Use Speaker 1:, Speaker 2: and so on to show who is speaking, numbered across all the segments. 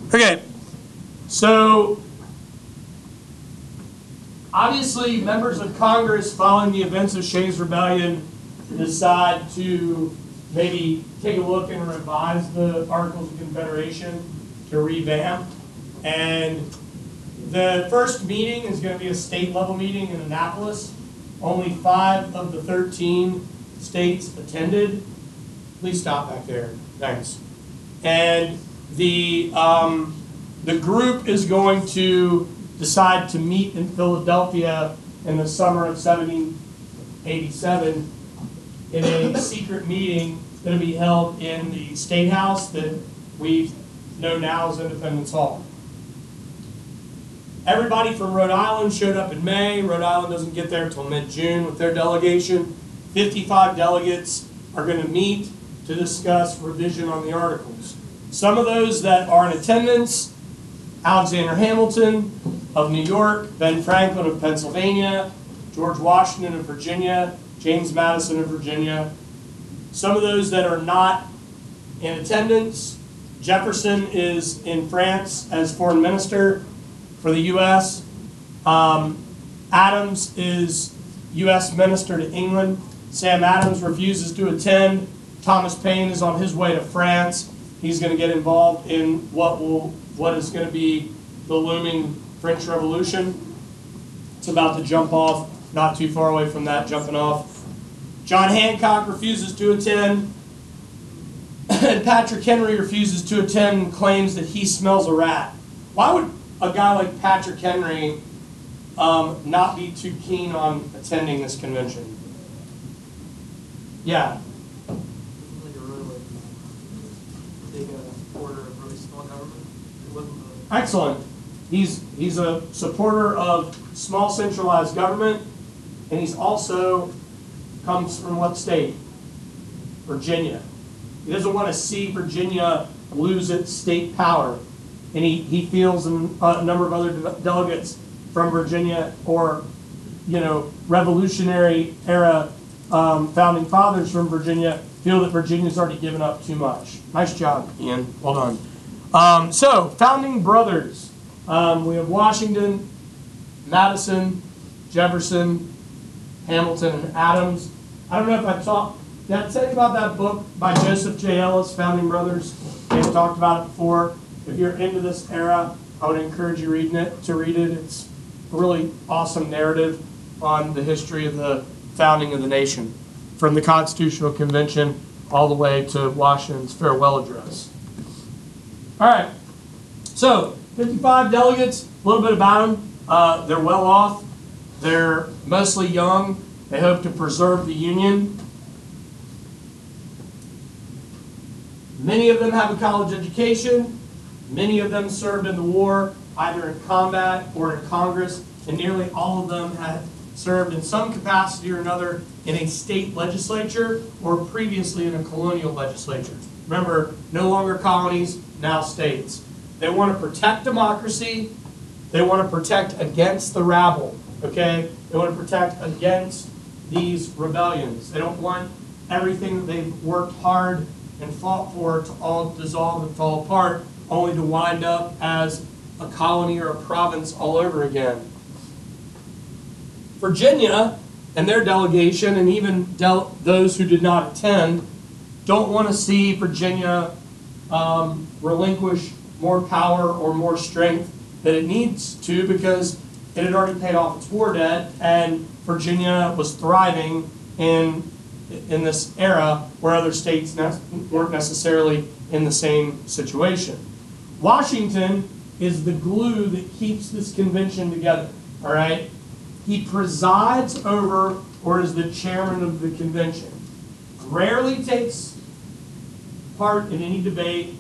Speaker 1: Okay, so obviously members of Congress following the events of Shays' Rebellion decide to maybe take a look and revise the Articles of Confederation to revamp. And the first meeting is going to be a state level meeting in Annapolis. Only 5 of the 13 states attended. Please stop back there. Thanks. And the group is going to decide to meet in Philadelphia in the summer of 1787 in a secret meeting that will be held in the State House that we know now as Independence Hall. Everybody from Rhode Island showed up in May. Rhode Island doesn't get there until mid-June with their delegation. 55 delegates are going to meet to discuss revision on the Articles. Some of those that are in attendance: Alexander Hamilton of New York, Ben Franklin of Pennsylvania, George Washington of Virginia, James Madison of Virginia. Some of those that are not in attendance: Jefferson is in France as foreign minister for the U.S. Adams is U.S. minister to England. Sam Adams refuses to attend. Thomas Paine is on his way to France. He's going to get involved in what is going to be the looming French Revolution. It's about to jump off, not too far away from that, jumping off. John Hancock refuses to attend. And Patrick Henry refuses to attend and claims that he smells a rat. Why would a guy like Patrick Henry not be too keen on attending this convention? Yeah. Excellent. He's a supporter of small centralized government, and he's also comes from what state? Virginia. He doesn't want to see Virginia lose its state power, and he feels, and a number of other delegates from Virginia, or Revolutionary era founding fathers from Virginia, feel that Virginia's already given up too much. Nice job, Ian. Well done. So, founding brothers. We have Washington, Madison, Jefferson, Hamilton, and Adams. I don't know if I talked. Did I tell you about that book by Joseph J. Ellis, Founding Brothers? I've talked about it before. If you're into this era, I would encourage you to read it. It's a really awesome narrative on the history of the founding of the nation, from the Constitutional Convention all the way to Washington's farewell address. All right, so 55 delegates, a little bit about them. They're well off. They're mostly young. They hope to preserve the Union. Many of them have a college education. Many of them served in the war, either in combat or in Congress, and nearly all of them had served in some capacity or another in a state legislature or previously in a colonial legislature. Remember, no longer colonies, now states. They want to protect democracy. They want to protect against the rabble, okay? They want to protect against these rebellions. They don't want everything that they've worked hard and fought for to all dissolve and fall apart, only to wind up as a colony or a province all over again. Virginia and their delegation, and even those who did not attend, don't want to see Virginia relinquish more power or more strength than it needs to, because it had already paid off its war debt, and Virginia was thriving in this era where other states weren't necessarily in the same situation. Washington is the glue that keeps this convention together, all right? He presides over, or is the chairman of the convention. Rarely takes part in any debate,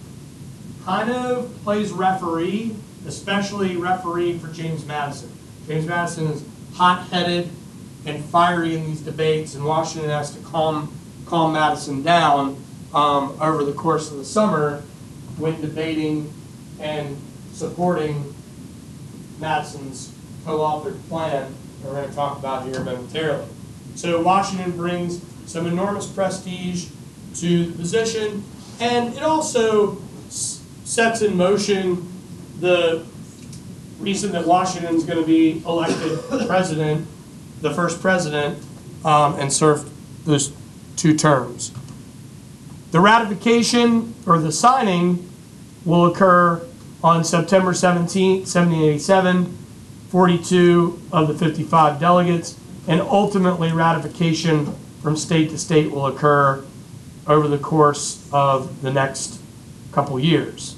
Speaker 1: kind of plays referee, especially referee for James Madison. James Madison is hot-headed and fiery in these debates, and Washington has to calm Madison down over the course of the summer when debating and supporting Madison's co-authored plan that we're going to talk about here momentarily. So Washington brings some enormous prestige to the position, and it also sets in motion the reason that Washington's going to be elected president, the first president, and served those 2 terms. The ratification or the signing will occur on September 17, 1787, 42 of the 55 delegates, and ultimately ratification from state to state will occur over the course of the next couple years.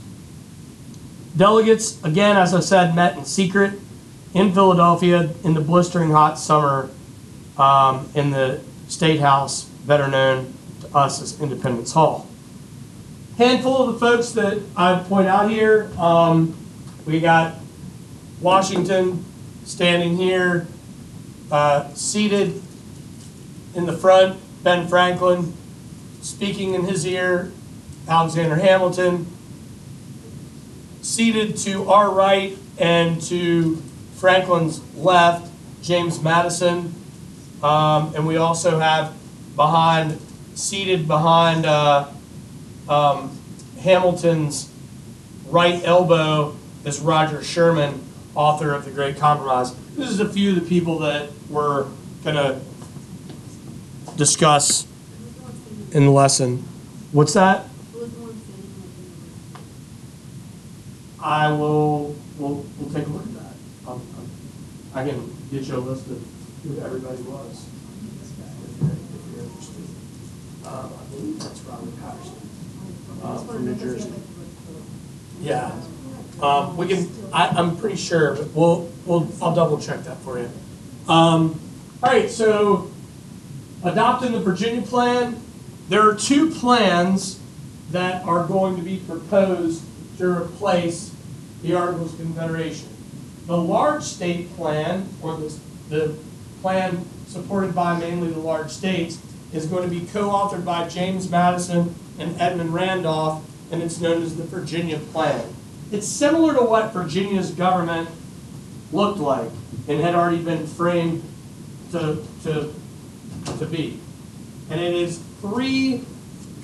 Speaker 1: Delegates, again, as I said, met in secret in Philadelphia in the blistering hot summer in the State House, better known to us as Independence Hall. Handful of the folks that I point out here, we got Washington standing here, seated in the front, Ben Franklin, speaking in his ear, Alexander Hamilton, seated to our right and to Franklin's left, James Madison, and we also have seated behind Hamilton's right elbow is Roger Sherman, author of The Great Compromise. This is a few of the people that we're going to discuss in the lesson. What's that? We'll take a look at that. I can get you a list of who everybody was, if you're interested. I believe that's Robert Patterson from New Jersey. Yeah, we can. I'm pretty sure, but I'll double check that for you. All right, so adopting the Virginia Plan. There are 2 plans that are going to be proposed to replace the Articles of Confederation. The large state plan, or the plan supported by mainly the large states, is going to be co-authored by James Madison and Edmund Randolph, and it's known as the Virginia Plan. It's similar to what Virginia's government looked like and had already been framed to be. And it is 3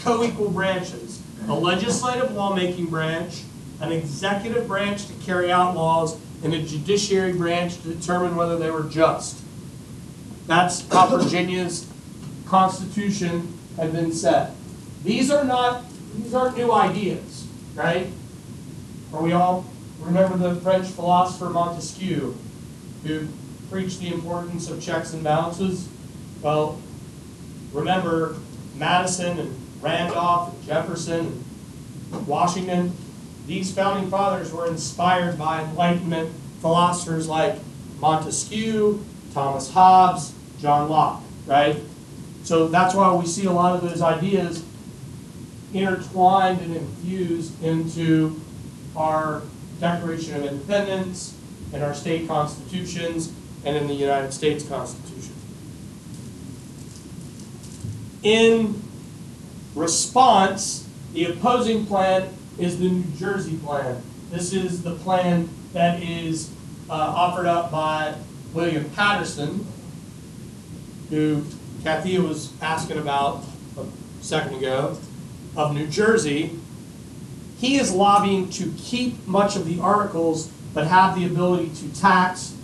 Speaker 1: co-equal branches: a legislative lawmaking branch, an executive branch to carry out laws, and a judiciary branch to determine whether they were just. That's how Virginia's Constitution had been set. These aren't new ideas, right? Or we all remember the French philosopher Montesquieu, who preached the importance of checks and balances. Well, remember Madison and Randolph and Jefferson and Washington. These founding fathers were inspired by Enlightenment philosophers like Montesquieu, Thomas Hobbes, John Locke, right? So that's why we see a lot of those ideas intertwined and infused into our Declaration of Independence, and our state constitutions, and in the United States Constitution. In response, the opposing plan is the New Jersey plan. This is the plan that is offered up by William Patterson, who Kathia was asking about a second ago, of New Jersey. He is lobbying to keep much of the articles, but have the ability to tax,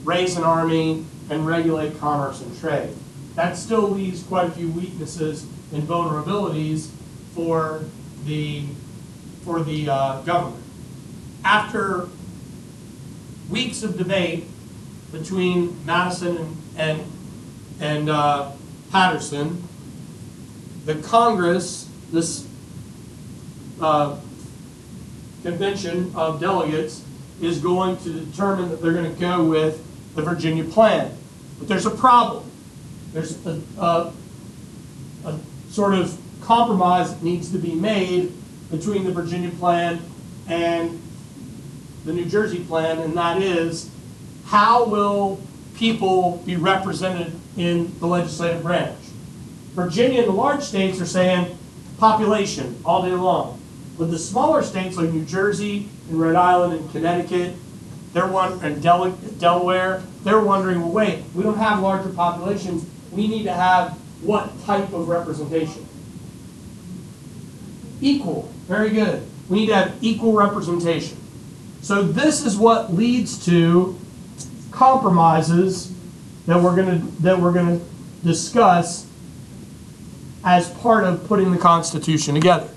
Speaker 1: raise an army, and regulate commerce and trade. That still leaves quite a few weaknesses and vulnerabilities for the government. After weeks of debate between Madison and Patterson, the Congress, this convention of delegates, is going to determine that they're going to go with the Virginia Plan. But there's a problem. There's a sort of compromise that needs to be made between the Virginia Plan and the New Jersey Plan, and that is, how will people be represented in the legislative branch? Virginia and the large states are saying population all day long. With the smaller states like New Jersey and Rhode Island and Connecticut, and Delaware, they're wondering, well, wait, we don't have larger populations. We need to have what type of representation? Equal. Very good. We need to have equal representation. So this is what leads to compromises that we're going to discuss as part of putting the Constitution together.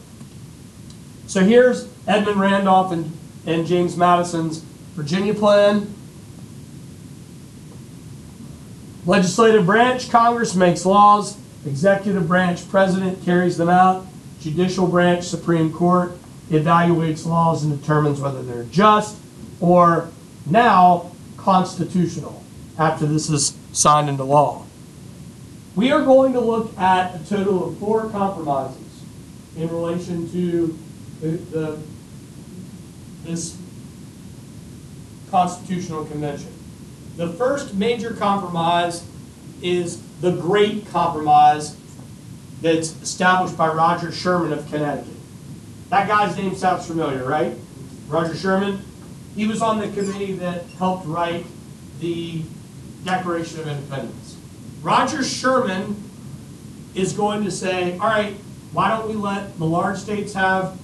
Speaker 1: So here's Edmund Randolph and James Madison's Virginia plan. Legislative branch, Congress makes laws. Executive branch, President carries them out. Judicial branch, Supreme Court, evaluates laws and determines whether they're just or now constitutional after this is signed into law. We are going to look at a total of 4 compromises in relation to this Constitutional Convention. The first major compromise is the Great Compromise that's established by Roger Sherman of Connecticut. That guy's name sounds familiar, right? Roger Sherman. He was on the committee that helped write the Declaration of Independence. Roger Sherman is going to say, all right, why don't we let the large states have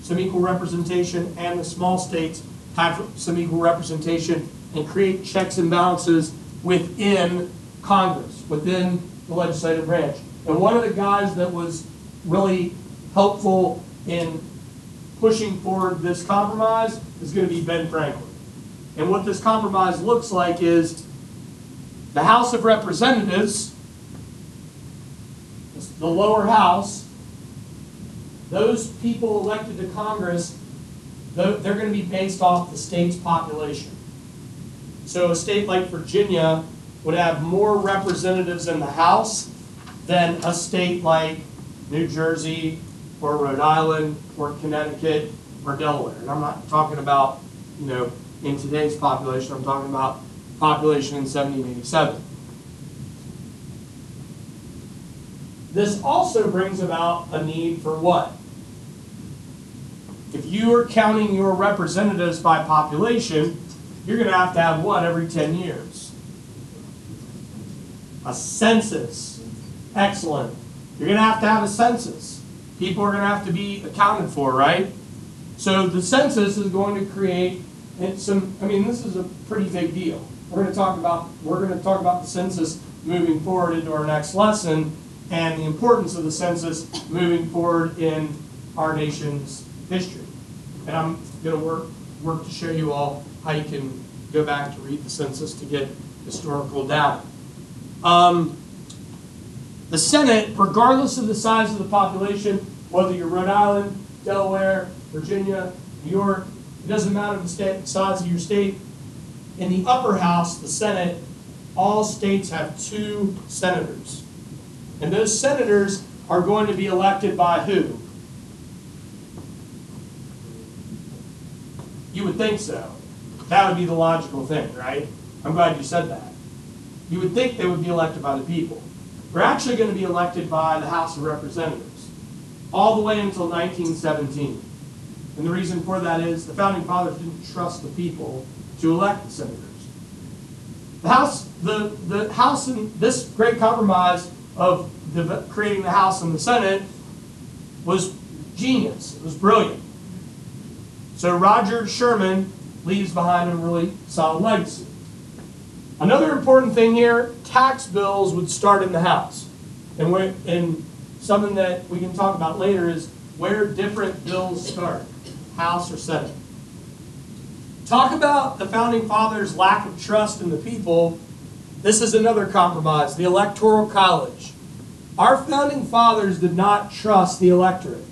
Speaker 1: some equal representation and the small states have some equal representation and create checks and balances within Congress, within the legislative branch. And one of the guys that was really helpful in pushing forward this compromise is going to be Ben Franklin. And what this compromise looks like is the House of Representatives, the lower house, those people elected to Congress, they're going to be based off the state's population. So a state like Virginia would have more representatives in the House than a state like New Jersey or Rhode Island or Connecticut or Delaware. And I'm not talking about, in today's population, I'm talking about population in 1787. This also brings about a need for what? If you are counting your representatives by population, you're going to have what every 10 years? A census. Excellent. You're going to have a census. People are going to have to be accounted for, right? So the census is going to create this is a pretty big deal. We're going to talk about the census moving forward into our next lesson and the importance of the census moving forward in our nation's history. And I'm going to work to show you all how you can go back to read the census to get historical data. The Senate, regardless of the size of the population, whether you're Rhode Island, Delaware, Virginia, New York, it doesn't matter the size of your state. In the upper house, the Senate, all states have 2 senators. And those senators are going to be elected by who? You would think so. That would be the logical thing, right? I'm glad you said that. You would think they would be elected by the people. They're actually going to be elected by the House of Representatives, all the way until 1917. And the reason for that is the Founding Fathers didn't trust the people to elect the senators. The House in this great compromise of creating the House and the Senate was genius. It was brilliant. So Roger Sherman leaves behind a really solid legacy. Another important thing here, tax bills would start in the House. And something that we can talk about later is where different bills start, House or Senate. Talk about the Founding Fathers' lack of trust in the people. This is another compromise, the Electoral College. Our Founding Fathers did not trust the electorate.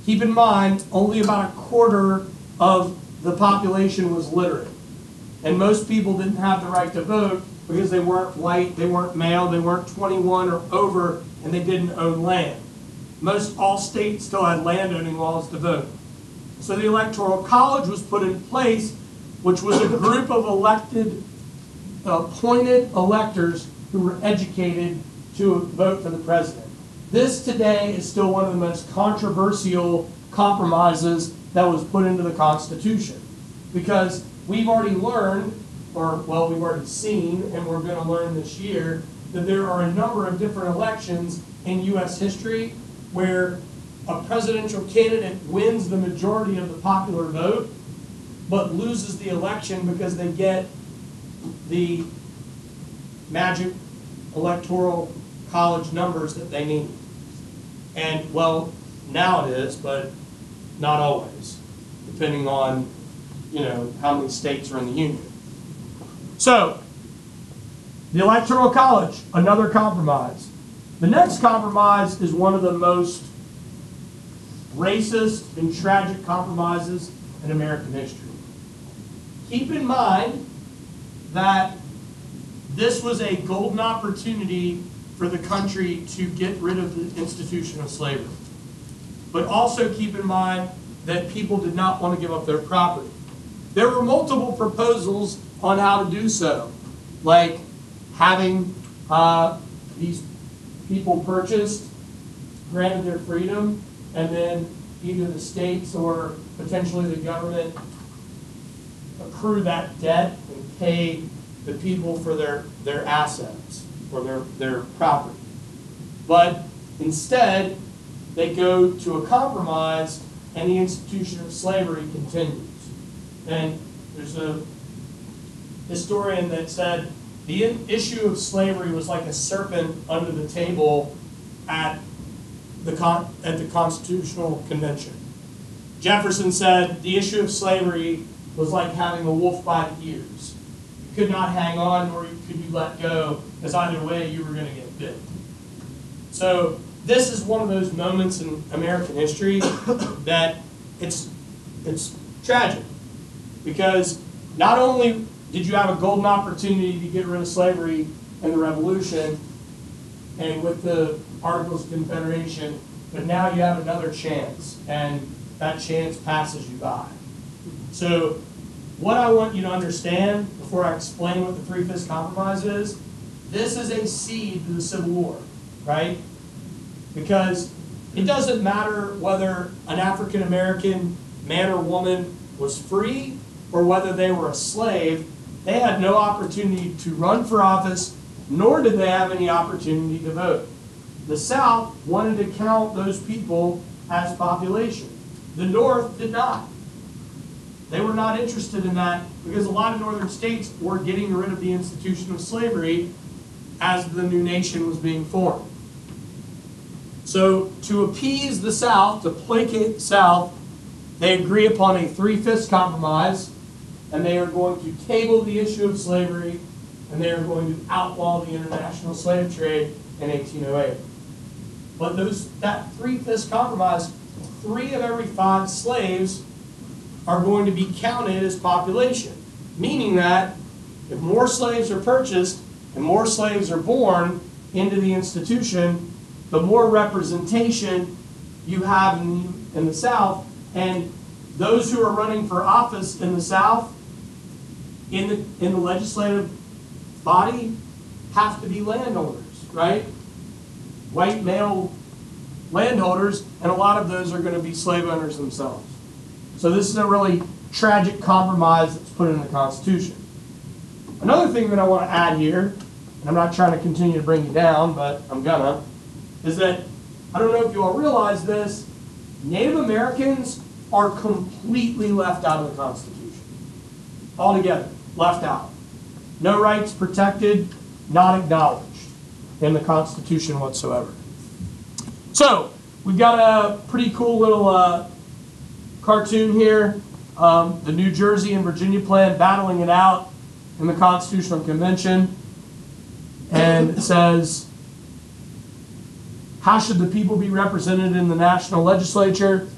Speaker 1: Keep in mind, only about a quarter of the population was literate. And most people didn't have the right to vote because they weren't white, they weren't male, they weren't 21 or over, and they didn't own land. All states still had landowning laws to vote. So the Electoral College was put in place, which was a group of appointed electors who were educated to vote for the president. This today is still one of the most controversial compromises that was put into the Constitution. Because we've already learned, we've already seen, and we're going to learn this year, that there are a number of different elections in U.S. history where a presidential candidate wins the majority of the popular vote, but loses the election because they get the magic electoral college numbers that they need. And, well, now it is, but not always, depending on, how many states are in the union. So, the electoral college, another compromise. The next compromise is one of the most racist and tragic compromises in American history. Keep in mind that this was a golden opportunity for the country to get rid of the institution of slavery. But also keep in mind that people did not want to give up their property. There were multiple proposals on how to do so, like having these people purchased, granted their freedom, and then either the states or potentially the government accrue that debt and pay the people for their assets or their property. But instead, they go to a compromise and the institution of slavery continues. And there's a historian that said the issue of slavery was like a serpent under the table at the Constitutional Convention. Jefferson said the issue of slavery was like having a wolf by the ears. You could not hang on, nor could you let go, as either way you were going to get bit. So this is one of those moments in American history that it's tragic, because not only did you have a golden opportunity to get rid of slavery in the Revolution and with the Articles of Confederation, but now you have another chance, and that chance passes you by. So what I want you to understand before I explain what the 3/5 compromise is, this is a seed to the Civil War, right? Because it doesn't matter whether an African American man or woman was free or whether they were a slave, they had no opportunity to run for office, nor did they have any opportunity to vote. The South wanted to count those people as population. The North did not. They were not interested in that because a lot of northern states were getting rid of the institution of slavery as the new nation was being formed. So to appease the South, to placate the South, they agree upon a 3/5 compromise, and they are going to table the issue of slavery, and they are going to outlaw the international slave trade in 1808. But that 3/5 compromise, 3 of every 5 slaves are going to be counted as population, meaning that if more slaves are purchased and more slaves are born into the institution, the more representation you have in the South, and those who are running for office in the South, in the legislative body, have to be landowners, right? White male landholders, and a lot of those are going to be slave owners themselves. So this is a really tragic compromise that's put in the Constitution. Another thing that I want to add here, and I'm not trying to continue to bring you down, but I'm gonna, is that, I don't know if you all realize this, Native Americans are completely left out of the Constitution. Altogether, left out. No rights protected, not acknowledged in the Constitution whatsoever. So, we've got a pretty cool little cartoon here. The New Jersey and Virginia plan battling it out in the Constitutional Convention. And it says, how should the people be represented in the national legislature?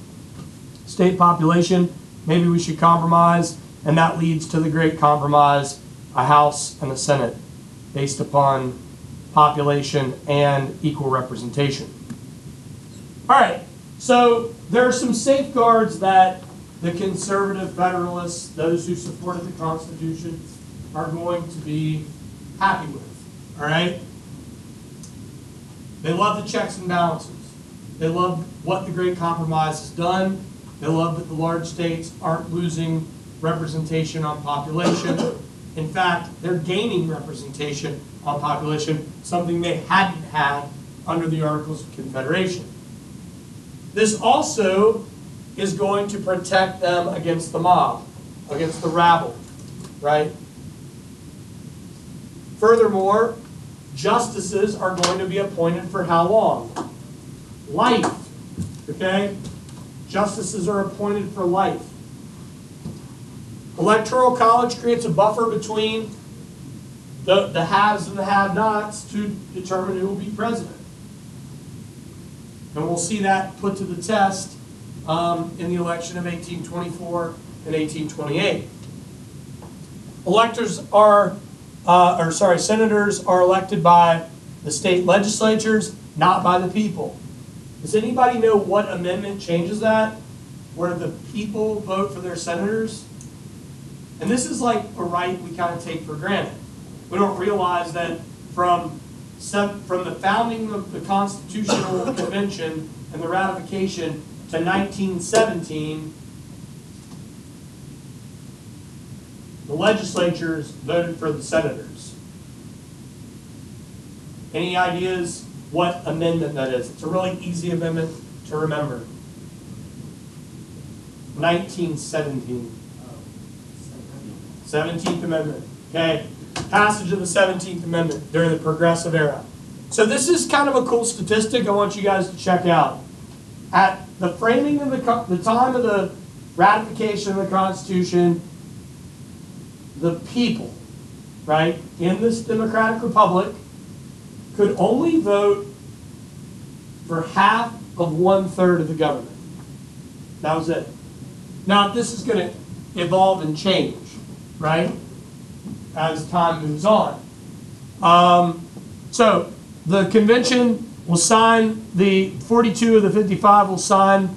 Speaker 1: State population, maybe we should compromise, and that leads to the great compromise, a House and a Senate, based upon population and equal representation. All right, so there are some safeguards that the conservative Federalists, those who supported the Constitution, are going to be happy with, all right? They love the checks and balances. They love what the Great Compromise has done. They love that the large states aren't losing representation on population. In fact, they're gaining representation on population, something they hadn't had under the Articles of Confederation. This also is going to protect them against the mob, against the rabble, right? Furthermore, justices are going to be appointed for how long? Life, okay? Justices are appointed for life. Electoral college creates a buffer between the haves and the have-nots to determine who will be president. And we'll see that put to the test in the election of 1824 and 1828. Senators are elected by the state legislatures, not by the people. Does anybody know what amendment changes that? Where the people vote for their senators? And this is like a right we kind of take for granted. We don't realize that from the founding of the Constitutional Convention and the ratification to 1917, the legislatures voted for the senators. Any ideas what amendment that is? It's a really easy amendment to remember. 1917. 17th Amendment. Okay. Passage of the 17th Amendment during the Progressive Era. So this is kind of a cool statistic I want you guys to check out. At the framing of the time of the ratification of the Constitution, the people, right, in this democratic republic could only vote for half of 1/3 of the government. That was it. Now, this is going to evolve and change, right, as time moves on. So the convention will sign, the 42 of the 55 will sign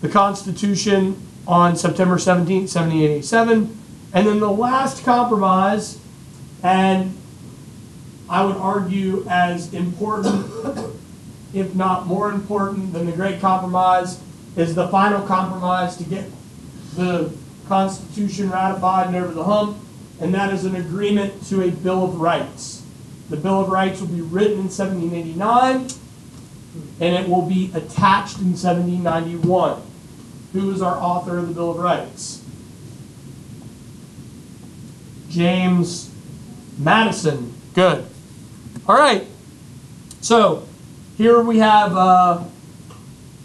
Speaker 1: the Constitution on September 17, 1787. And then the last compromise, and I would argue as important, if not more important than the Great Compromise, is the final compromise to get the Constitution ratified and over the hump, and that is an agreement to a Bill of Rights. The Bill of Rights will be written in 1789, and it will be attached in 1791. Who is our author of the Bill of Rights? James Madison. Good. All right. So here we have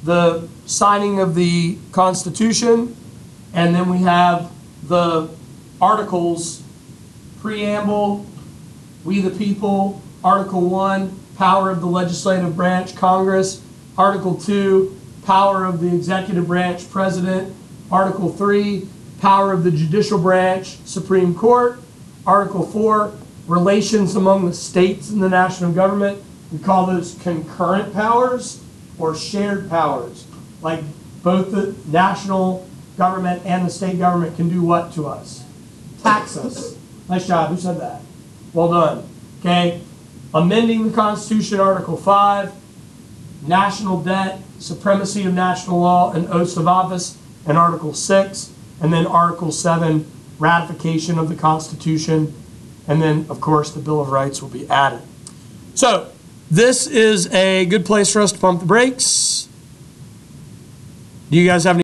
Speaker 1: the signing of the Constitution, and then we have the Articles, Preamble, We the People, Article 1, Power of the Legislative Branch, Congress, Article 2, Power of the Executive Branch, President, Article 3, Power of the Judicial Branch, Supreme Court, Article 4, Relations among the states and the national government. We call those concurrent powers or shared powers. Like both the national government and the state government can do what to us? Tax us. Nice job. Who said that? Well done. Okay. Amending the Constitution, Article 5, national debt, supremacy of national law, and oaths of office, and Article 6, and then Article 7, ratification of the Constitution, and then, of course, the Bill of Rights will be added. So, this is a good place for us to pump the brakes. Do you guys have any